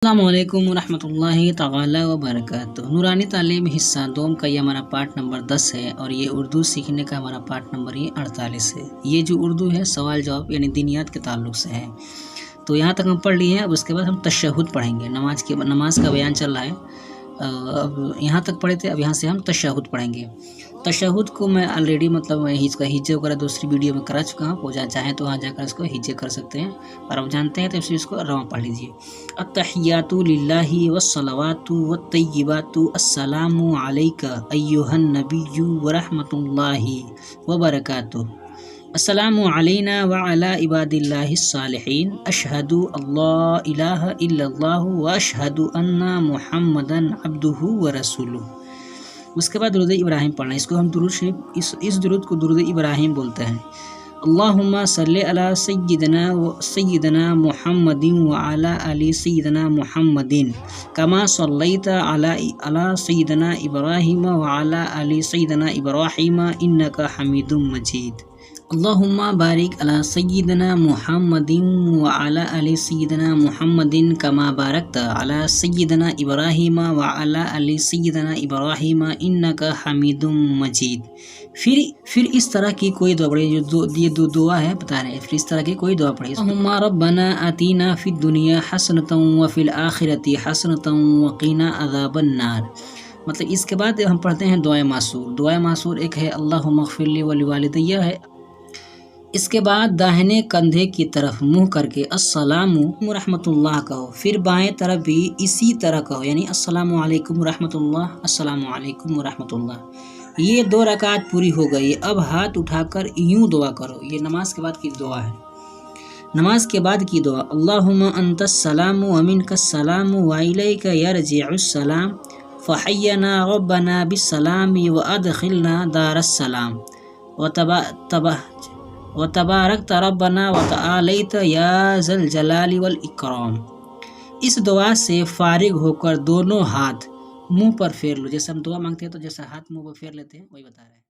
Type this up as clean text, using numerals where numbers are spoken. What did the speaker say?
السلام علیکم ورحمۃ اللہ تعالی وبرکاتہ۔ نورانی تعلیم حصہ دوم کا یہ ہمارا پارٹ نمبر 10 ہے اور یہ اردو سیکھنے کا ہمارا پارٹ نمبر 48 ہے۔ یہ جو اردو ہے سوال جواب یعنی دینیات کے تعلق سے ہے، تو یہاں تک ہم پڑھ لیے ہیں۔ اب اس کے بعد ہم تشہد پڑھیں گے، نماز کا بیان چل رہا ہے۔ اب یہاں تک پڑھے تھے، اب یہاں سے ہم تشہد پڑھیں گے۔ تشہد کو میں آلریڈی ہجے وغیرہ دوسری ویڈیو میں کرا چکا ہوں، چاہیں تو وہاں جا کر اس کو ہجے کر سکتے ہیں، اور آپ جانتے ہیں تو اس کو رواں پڑھ لیجیے۔ التحیات للہ والصلوات والطیبات السلام علیک ایھا النبی ورحمۃ اللہ وبرکاتہ، السلام علینا وعلی عباد اللہ الصالحین، اشہد اللہ الہ الا اللہ واشہد ان محمدا عبدہ ورسولہ۔ اس کے بعد درود ابراہیم پڑھنا، اس کو ہم درود شریف، اس درود کو درود ابراہیم بولتے ہیں۔ اللہم صلی علی سیدنا محمد وعلی آل سیدنا محمد کما صلیت علی سیدنا ابراہیم وعلی آل سیدنا ابراہیم انک حمید مجید۔ اللہم بارک علی سیدنا محمد وعلی آل سیدنا محمد کما بارکت علی سیدنا ابراہیم وعلی آل سیدنا ابراہیم انک حمید مجید۔ پھر اس طرح کی کوئی دعا پڑھے، یہ دو دعا ہے بتا رہے ہیں، پھر اس طرح کی کوئی دعا پڑھے۔ اللہم ربنا آتینا فی الدنیا حسنۃ وفی الآخرۃ حسنۃ وقنا عذاب النار۔ مطلب اس کے بعد ہم پڑھتے ہیں دعائے معصور۔ دعائے معصور ایک ہے اللہم اغفر لی ولوالدی ہے، اس کے بعد داہنے کندھے کی طرف منہ کر کے السلام ورحمۃ اللہ کہو، پھر بائیں طرف بھی اسی طرح کہو، یعنی السلام علیکم ورحمۃ اللہ، السلام علیکم ورحمۃ اللہ۔ یہ 2 رکعت پوری ہو گئی۔ اب ہاتھ اٹھا کر یوں دعا کرو، یہ نماز کے بعد کی دعا ہے۔ نماز کے بعد کی دعا اللہم انت السلام ومنک السلام والیک یرجع السلام فحینا ربنا بالسلام وادخلنا دار السلام وتبارکت ربنا وتعالیت یا ذا الجلال والاکرام۔ اس دعا سے فارغ ہو کر دونوں ہاتھ منہ پر پھیر لو، جیسے ہم دعا مانگتے ہیں تو جیسا ہاتھ منہ پر پھیر لیتے ہیں وہی بتا رہے ہیں۔